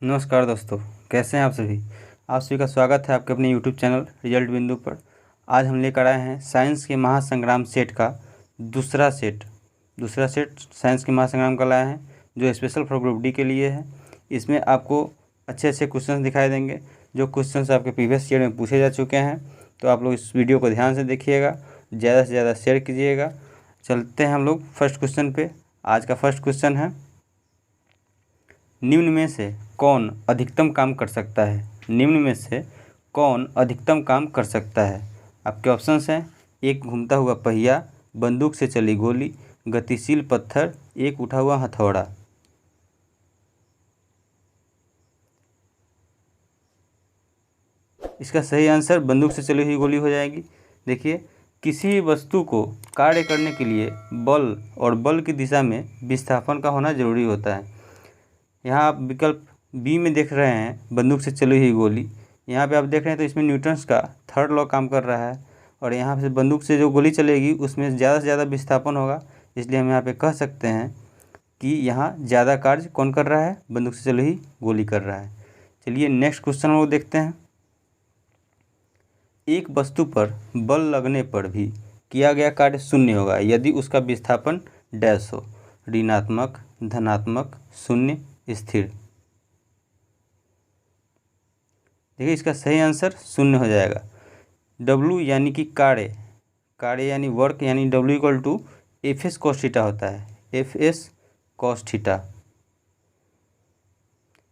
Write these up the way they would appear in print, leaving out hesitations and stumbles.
नमस्कार दोस्तों, कैसे हैं आप सभी। आप सभी का स्वागत है आपके अपने यूट्यूब चैनल रिजल्ट बिंदु पर। आज हम लेकर आए हैं साइंस के महासंग्राम सेट का दूसरा सेट साइंस के महासंग्राम का लाए हैं, जो स्पेशल फॉर ग्रुप डी के लिए है। इसमें आपको अच्छे अच्छे क्वेश्चन दिखाई देंगे, जो क्वेश्चन आपके प्रीवियस ईयर में पूछे जा चुके हैं। तो आप लोग इस वीडियो को ध्यान से देखिएगा, ज़्यादा से ज़्यादा शेयर कीजिएगा। चलते हैं हम लोग फर्स्ट क्वेश्चन पे। आज का फर्स्ट क्वेश्चन है, निम्न में से कौन अधिकतम काम कर सकता है। निम्न में से कौन अधिकतम काम कर सकता है। आपके ऑप्शंस हैं, एक घूमता हुआ पहिया, बंदूक से चली गोली, गतिशील पत्थर, एक उठा हुआ हथौड़ा। इसका सही आंसर बंदूक से चली हुई गोली हो जाएगी। देखिए, किसी भी वस्तु को कार्य करने के लिए बल और बल की दिशा में विस्थापन का होना जरूरी होता है। यहाँ आप विकल्प बी में देख रहे हैं बंदूक से चली हुई गोली। यहाँ पे आप देख रहे हैं तो इसमें न्यूटन्स का थर्ड लॉ काम कर रहा है, और यहाँ से बंदूक से जो गोली चलेगी उसमें ज़्यादा से ज़्यादा विस्थापन होगा। इसलिए हम यहाँ पे कह सकते हैं कि यहाँ ज़्यादा कार्य कौन कर रहा है, बंदूक से चली हुई गोली कर रहा है। चलिए नेक्स्ट क्वेश्चन हम लोग देखते हैं। एक वस्तु पर बल लगने पर भी किया गया कार्य शून्य होगा यदि उसका विस्थापन डैश हो, ऋणात्मक, धनात्मक, शून्य, स्थिर। देखिए, इसका सही आंसर शून्य हो जाएगा। W यानी कि कार्य यानी वर्क, यानी W equal to FS cos theta होता है। FS cos theta.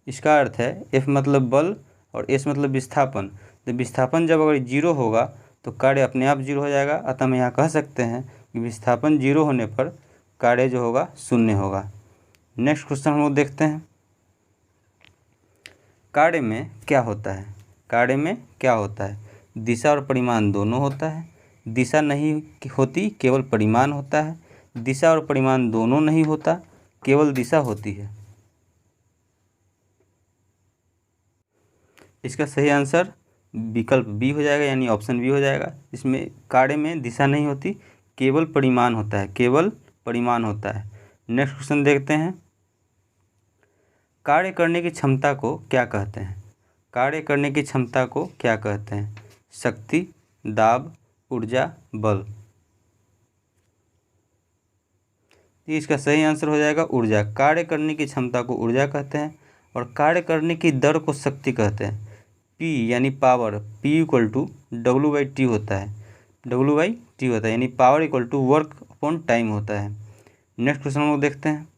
इसका अर्थ है F मतलब बल और S मतलब विस्थापन। तो विस्थापन जब अगर जीरो होगा तो कार्य अपने आप जीरो हो जाएगा। अतः हम यहाँ कह सकते हैं कि विस्थापन जीरो होने पर कार्य जो होगा शून्य होगा। नेक्स्ट क्वेश्चन हम लोग देखते हैं। कार्य में क्या होता है। कार्य में क्या होता है। दिशा और परिमाण दोनों होता है। दिशा नहीं होती, केवल परिमाण होता है। दिशा और परिमाण दोनों नहीं होता, केवल दिशा होती है। इसका सही आंसर विकल्प बी हो जाएगा, यानी ऑप्शन बी हो जाएगा। इसमें कार्य में दिशा नहीं होती, केवल परिमाण होता है, केवल परिमाण होता है। नेक्स्ट क्वेश्चन देखते हैं। कार्य करने की क्षमता को क्या कहते हैं। कार्य करने की क्षमता को क्या कहते हैं। शक्ति, दाब, ऊर्जा, बल। इसका सही आंसर हो जाएगा ऊर्जा। कार्य करने की क्षमता को ऊर्जा कहते हैं, और कार्य करने की दर को शक्ति कहते हैं। P यानी power, P equal to W/T होता है। W/T होता है, यानी power equal to work upon time होता है। नेक्स्ट क्वेश्चन हम लोग देखते हैं।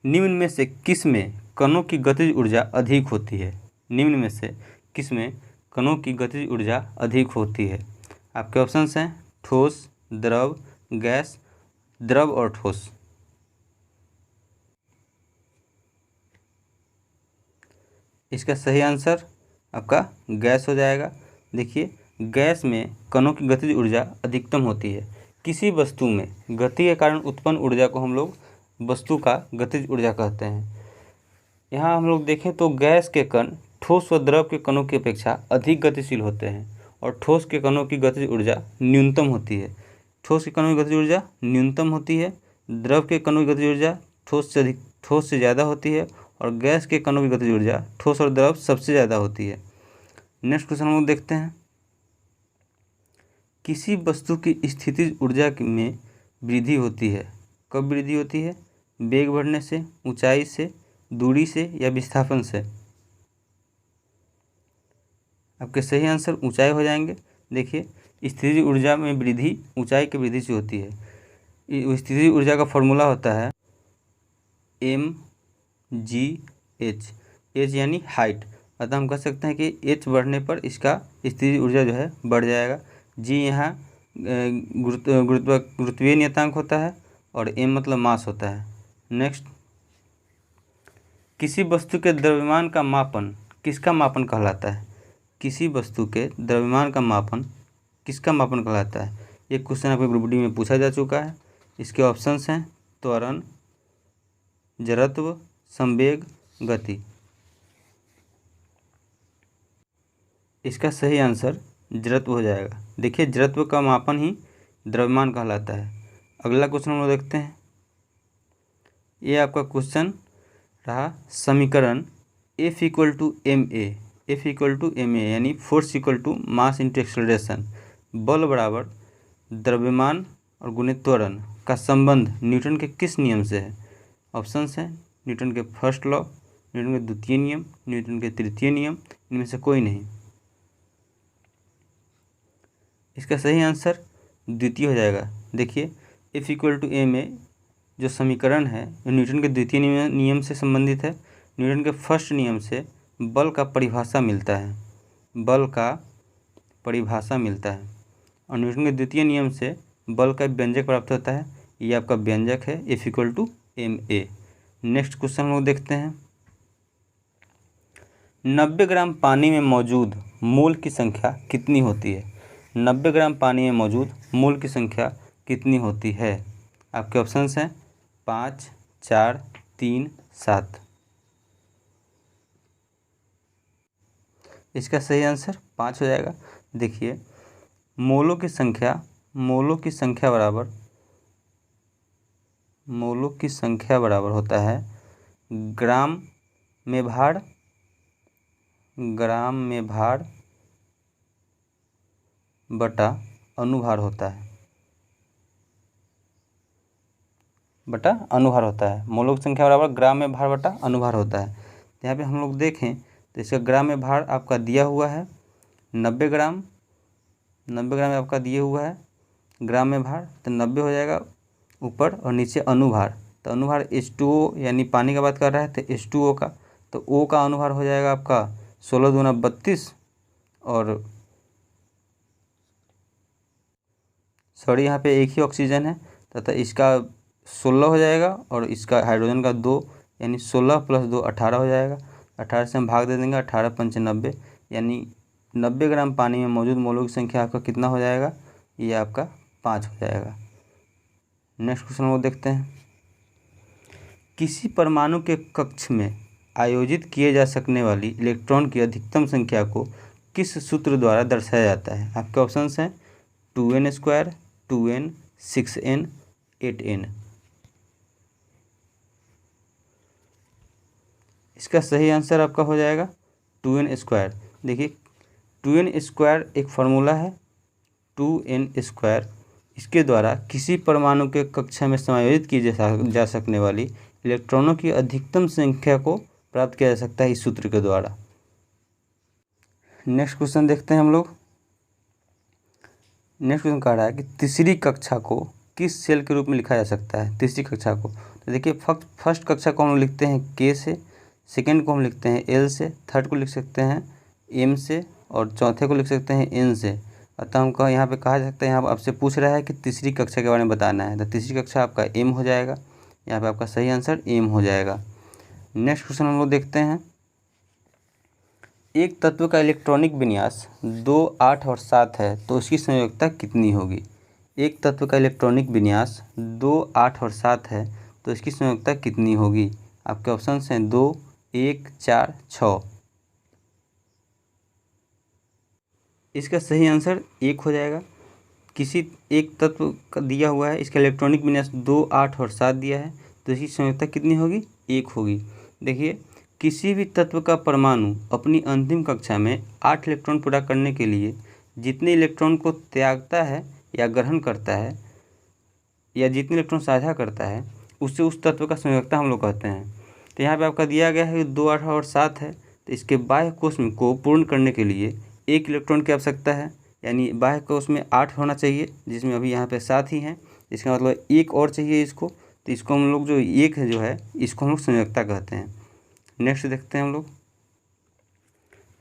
निम्न में से किस में कणों की गतिज ऊर्जा अधिक होती है। निम्न में से किस में कणों की गतिज ऊर्जा अधिक होती है। आपके ऑप्शंस हैं, ठोस, द्रव, गैस, द्रव और ठोस। इसका सही आंसर आपका गैस हो जाएगा। देखिए, गैस में कणों की गतिज ऊर्जा अधिकतम होती है। किसी वस्तु में गति के कारण उत्पन्न ऊर्जा को हम लोग वस्तु का गतिज ऊर्जा कहते हैं। यहाँ हम लोग देखें तो गैस के कण ठोस व द्रव के कणों की अपेक्षा अधिक गतिशील होते हैं, और ठोस के कणों की गतिज ऊर्जा न्यूनतम होती है। ठोस के कणों की गतिज ऊर्जा न्यूनतम होती है, द्रव के कणों की गतिज ऊर्जा ठोस से ज़्यादा होती है, और गैस के कणों की गतिज ऊर्जा ठोस और द्रव सबसे ज़्यादा होती है। नेक्स्ट क्वेश्चन हम लोग देखते हैं। किसी वस्तु की स्थितिज ऊर्जा में वृद्धि होती है। कब वृद्धि होती है। वेग बढ़ने से, ऊंचाई से, दूरी से, या विस्थापन से। आपके सही आंसर ऊंचाई हो जाएंगे। देखिए, स्थितिज ऊर्जा में वृद्धि ऊंचाई की वृद्धि से होती है। स्थितिज ऊर्जा का फॉर्मूला होता है mgh। h यानी हाइट। अतः हम कह सकते हैं कि h बढ़ने पर इसका स्थितिज ऊर्जा जो है बढ़ जाएगा। g यहाँ गुरुत्वीय नियतांक होता है, और m मतलब मास होता है। नेक्स्ट, किसी वस्तु के द्रव्यमान का मापन किसका मापन कहलाता है। किसी वस्तु के द्रव्यमान का मापन किसका मापन कहलाता है। ये क्वेश्चन आपके ग्रुप डी में पूछा जा चुका है। इसके ऑप्शंस हैं, त्वरण, जड़त्व, संवेग, गति। इसका सही आंसर जड़त्व हो जाएगा। देखिए, जड़त्व का मापन ही द्रव्यमान कहलाता है। अगला क्वेश्चन हम लोग देखते हैं। ये आपका क्वेश्चन रहा समीकरण F इक्वल टू ma यानी force equal to mass into acceleration, बल बराबर द्रव्यमान और गुणित त्वरण का संबंध न्यूटन के किस नियम से है? ऑप्शंस हैं न्यूटन के फर्स्ट लॉ, न्यूटन के द्वितीय नियम, न्यूटन के तृतीय नियम, इनमें से कोई नहीं। इसका सही आंसर द्वितीय हो जाएगा। देखिए F इक्वल टू ma जो समीकरण है न्यूटन के द्वितीय नियम से संबंधित है। न्यूटन के फर्स्ट नियम से बल का परिभाषा मिलता है, और न्यूटन के द्वितीय नियम से बल का व्यंजक प्राप्त होता है। ये आपका व्यंजक है F equal to ma। Next question हम लोग देखते हैं। 90 ग्राम पानी में मौजूद मोल की संख्या कितनी होती है? 90 ग्राम पानी में मौजूद मोल की संख्या कितनी होती है? आपके ऑप्शंस हैं 5, 4, 3, 7। इसका सही आंसर 5 हो जाएगा। देखिए मोलों की संख्या बराबर होता है ग्राम में भार बटा अनुभार होता है, मोलों की संख्या बराबर ग्राम में भार बटा अनुभार होता है। यहाँ पे हम लोग देखें तो इसका ग्राम में भार आपका दिया हुआ है 90 ग्राम आपका दिए हुआ है ग्राम में भार, तो 90 हो जाएगा ऊपर, और नीचे अनुभार, तो अनुभार H2O यानी पानी का बात कर रहा है तो H2O का, तो O का अनुभार हो जाएगा आपका 16 दूना 32, और सॉरी यहाँ पे एक ही ऑक्सीजन है तथा इसका 16 हो जाएगा, और इसका हाइड्रोजन का 2, यानी 16 + 2 18 हो जाएगा। 18 से हम भाग दे देंगे, 18 × 5 = 90, यानी 90 ग्राम पानी में मौजूद मोलों की संख्या आपका कितना हो जाएगा? ये आपका 5 हो जाएगा। नेक्स्ट क्वेश्चन वो देखते हैं। किसी परमाणु के कक्ष में आयोजित किए जा सकने वाली इलेक्ट्रॉन की अधिकतम संख्या को किस सूत्र द्वारा दर्शाया जाता है? आपके ऑप्शंस हैं 2n², 2n, 6n, 8n। इसका सही आंसर आपका हो जाएगा 2n²। देखिए 2n² एक फार्मूला है, 2n²। इसके द्वारा किसी परमाणु के कक्षा में समायोजित की जा सकने वाली इलेक्ट्रॉनों की अधिकतम संख्या को प्राप्त किया जा सकता है इस सूत्र के द्वारा। नेक्स्ट क्वेश्चन देखते हैं हम लोग। नेक्स्ट क्वेश्चन कह रहा है कि तीसरी कक्षा को किस सेल के रूप में लिखा जा सकता है? तीसरी कक्षा को तो देखिए फर्स्ट कक्षा को हम लिखते हैं K से, सेकेंड को हम लिखते हैं L से, थर्ड को लिख सकते हैं M से, और चौथे को लिख सकते हैं N से। अतः हमको यहाँ पे कहा जा सकता है, यहाँ आपसे पूछ रहा है कि तीसरी कक्षा के बारे में बताना है, तो तीसरी कक्षा आपका M हो जाएगा। यहाँ पे आपका सही आंसर M हो जाएगा। नेक्स्ट क्वेश्चन हम लोग देखते हैं। एक तत्व का इलेक्ट्रॉनिक विन्यास 2, 8 और 7 है तो उसकी संयोजकता कितनी होगी? एक तत्व का इलेक्ट्रॉनिक विन्यास 2, 8 और 7 है तो इसकी संयोजकता कितनी होगी? आपके ऑप्शंस हैं 2, 1, 4, 6। इसका सही आंसर 1 हो जाएगा। किसी एक तत्व का दिया हुआ है, इसका इलेक्ट्रॉनिक विन्यास 2, 8 और 7 दिया है तो इसकी संयोजकता कितनी होगी? 1 होगी। देखिए किसी भी तत्व का परमाणु अपनी अंतिम कक्षा में 8 इलेक्ट्रॉन पूरा करने के लिए जितने इलेक्ट्रॉन को त्यागता है या ग्रहण करता है, या जितने इलेक्ट्रॉन साझा करता है, उससे उस तत्व का संयोजकता हम लोग कहते हैं। तो यहाँ पे आपका दिया गया है 2, 8 और 7 है, तो इसके बाह्य कोश को पूर्ण करने के लिए 1 इलेक्ट्रॉन की आवश्यकता है, यानी बाह्य कोश में 8 होना चाहिए, जिसमें अभी यहाँ पे 7 ही हैं। इसका मतलब 1 और चाहिए इसको, तो इसको हम लोग जो 1 है जो है इसको हम लोग संयोजकता कहते हैं। नेक्स्ट देखते हैं हम लोग।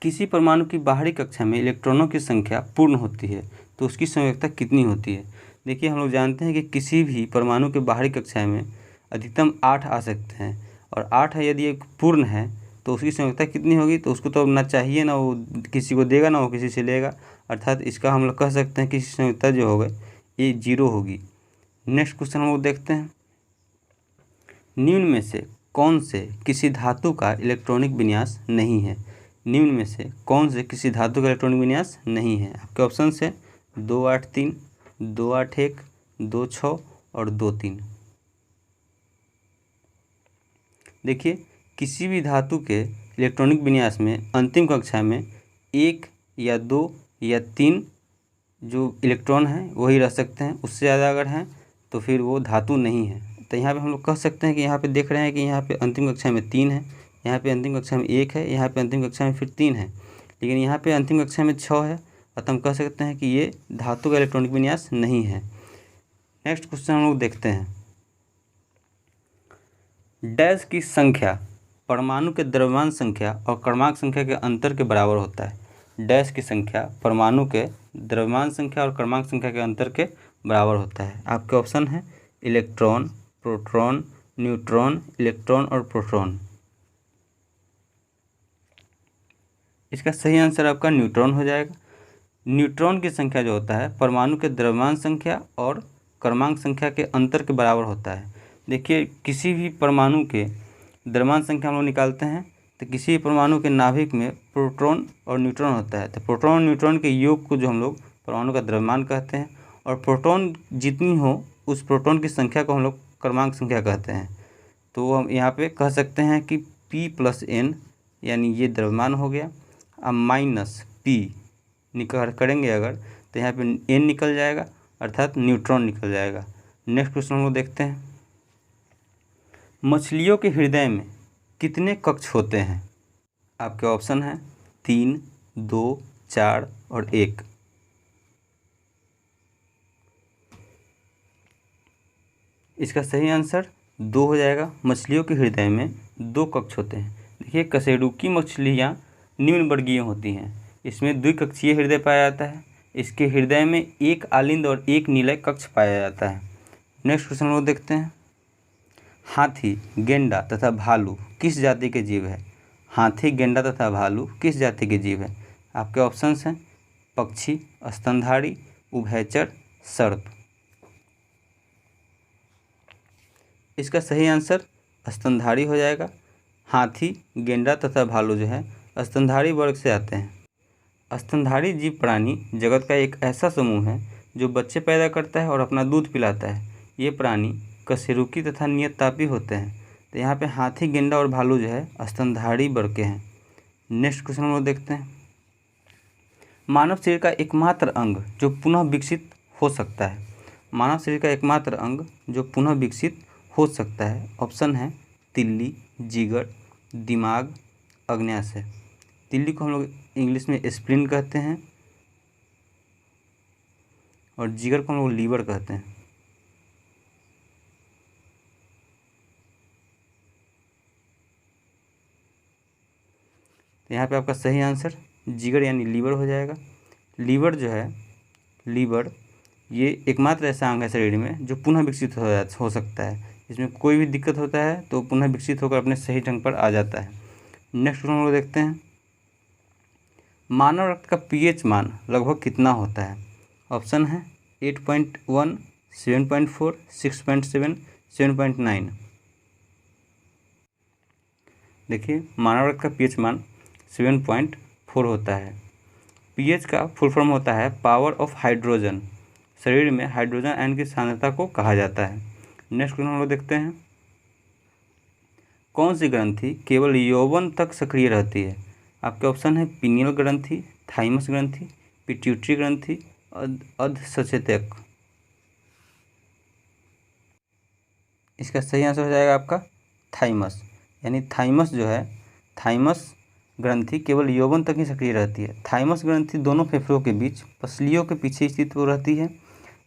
किसी परमाणु की बाहरी कक्षा में इलेक्ट्रॉनों की संख्या पूर्ण होती है तो उसकी संयोजकता कितनी होती है? देखिए हम लोग जानते हैं कि किसी भी परमाणु के बाहरी कक्षा में अधिकतम 8 आ सकते हैं, और 8 है यदि एक पूर्ण है तो उसकी संयोजकता कितनी होगी? तो उसको तो ना चाहिए, ना वो किसी को देगा, ना वो किसी से लेगा, अर्थात इसका हम लोग कह सकते हैं कि संयोजकता जो होगा ये 0 होगी। नेक्स्ट क्वेश्चन हम लोग देखते हैं। निम्न में से कौन से किसी धातु का इलेक्ट्रॉनिक विन्यास नहीं है? निम्न में से कौन से किसी धातु का इलेक्ट्रॉनिक विन्यास नहीं है? आपके ऑप्शन है 2, 8, 3, 2, 8, 1, 2, 6 और 2, 3। देखिए किसी भी धातु के इलेक्ट्रॉनिक विन्यास में अंतिम कक्षा में 1 या 2 या 3 जो इलेक्ट्रॉन हैं वही रह सकते हैं, उससे ज़्यादा अगर हैं तो फिर वो धातु नहीं है। तो यहाँ पे हम लोग कह सकते हैं कि यहाँ पे देख रहे हैं कि यहाँ पे अंतिम कक्षा में 3 है, यहाँ पे अंतिम कक्षा में 1 है, यहाँ पे अंतिम कक्षा में फिर 3 है, लेकिन यहाँ पे अंतिम कक्षा में 6 है, अतः हम कह सकते हैं कि ये धातु का इलेक्ट्रॉनिक विन्यास नहीं है। नेक्स्ट क्वेश्चन हम लोग देखते हैं। डैश की संख्या परमाणु के द्रव्यमान संख्या और क्रमांक संख्या के अंतर के बराबर होता है। डैश की संख्या परमाणु के द्रव्यमान संख्या और क्रमांक संख्या के अंतर के बराबर होता है। आपके ऑप्शन है इलेक्ट्रॉन, प्रोटॉन, न्यूट्रॉन, इलेक्ट्रॉन और प्रोटॉन। इसका सही आंसर आपका न्यूट्रॉन हो जाएगा। न्यूट्रॉन की संख्या जो होता है परमाणु के द्रव्यमान संख्या और क्रमांक संख्या के अंतर के बराबर होता है। देखिए, किसी भी परमाणु के द्रव्यमान संख्या हम लोग निकालते हैं तो किसी भी परमाणु के नाभिक में प्रोटॉन और न्यूट्रॉन होता है, तो प्रोटॉन और न्यूट्रॉन के योग को जो हम लोग परमाणु का द्रव्यमान कहते हैं, और प्रोटॉन जितनी हो उस प्रोटॉन की संख्या को हम लोग क्रमांक संख्या कहते हैं। तो हम यहाँ पे कह सकते हैं कि P+N यानी ये द्रव्यमान हो गया। अब माइनस P निकल करेंगे अगर तो यहाँ पे N निकल जाएगा, अर्थात न्यूट्रॉन निकल जाएगा। नेक्स्ट क्वेश्चन हम लोग देखते हैं। मछलियों के हृदय में कितने कक्ष होते हैं? आपके ऑप्शन हैं 3, 2, 4 और 1। इसका सही आंसर 2 हो जाएगा। मछलियों के हृदय में 2 कक्ष होते हैं। देखिए, कशेरुकी मछलियाँ निम्न वर्गीय होती हैं। इसमें द्विकक्षीय हृदय पाया जाता है। इसके हृदय में एक आलिंद और एक निलय कक्ष पाया जाता है। नेक्स्ट क्वेश्चन लोग देखते हैं। हाथी, गेंडा तथा भालू किस जाति के जीव है? हाथी, गेंडा तथा भालू किस जाति के जीव है? आपके ऑप्शंस हैं पक्षी, स्तनधारी, उभयचर, सर्प। इसका सही आंसर स्तनधारी हो जाएगा। हाथी, गेंडा तथा भालू जो है स्तनधारी वर्ग से आते हैं। स्तनधारी जीव प्राणी जगत का एक ऐसा समूह है जो बच्चे पैदा करता है और अपना दूध पिलाता है। ये प्राणी कशेरुकी तथा नियततापी होते हैं। तो यहाँ पे हाथी, गेंडा और भालू जो है स्तनधारी वर्ग के हैं। नेक्स्ट क्वेश्चन हम लोग देखते हैं। मानव शरीर का एकमात्र अंग जो पुनः विकसित हो सकता है। मानव शरीर का एकमात्र अंग जो पुनः विकसित हो सकता है। ऑप्शन है तिल्ली, जिगर, दिमाग, अग्न्याशय। तिल्ली को हम लोग इंग्लिश में स्प्लीन कहते हैं और जिगर को हम लोग लीवर कहते हैं। तो यहाँ पे आपका सही आंसर जिगर यानी लीवर हो जाएगा। लीवर जो है, लीवर ये एकमात्र ऐसा अंग है शरीर में जो पुनः विकसित हो सकता है। इसमें कोई भी दिक्कत होता है तो पुनः विकसित होकर अपने सही ढंग पर आ जाता है। नेक्स्ट हम लोग देखते हैं। मानव रक्त का pH मान लगभग कितना होता है? ऑप्शन है 8.1, 7.4, 6.7, 7.9। देखिए, मानव रक्त का pH मान 7.4 होता है। pH का फुल फॉर्म होता है पावर ऑफ हाइड्रोजन। शरीर में हाइड्रोजन आयन की सांद्रता को कहा जाता है। नेक्स्ट हम लोग देखते हैं। कौन सी ग्रंथि केवल यौवन तक सक्रिय रहती है? आपके ऑप्शन है पीनियल ग्रंथि, थाइमस ग्रंथि, पिट्यूटरी ग्रंथि, अधसचेतक। इसका सही आंसर हो जाएगा आपका थाइमस। यानी थाइमस जो है, थाइमस ग्रंथि केवल यौवन तक ही सक्रिय रहती है। थाइमस ग्रंथि दोनों फेफड़ों के बीच पसलियों के पीछे स्थित हो रहती है।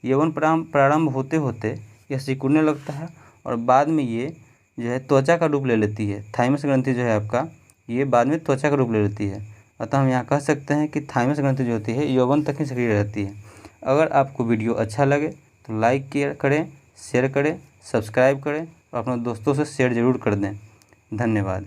यौवन प्रारंभ होते होते यह सिकुड़ने लगता है और बाद में ये जो है त्वचा का रूप ले लेती है। थाइमस ग्रंथि जो है आपका, ये बाद में त्वचा का रूप ले लेती है। अतः हम यहाँ कह सकते हैं कि थाइमस ग्रंथि जो होती है यौवन तक ही सक्रिय रहती है। अगर आपको वीडियो अच्छा लगे तो लाइक करें, शेयर करें, सब्सक्राइब करें और अपने दोस्तों से शेयर ज़रूर कर दें। धन्यवाद।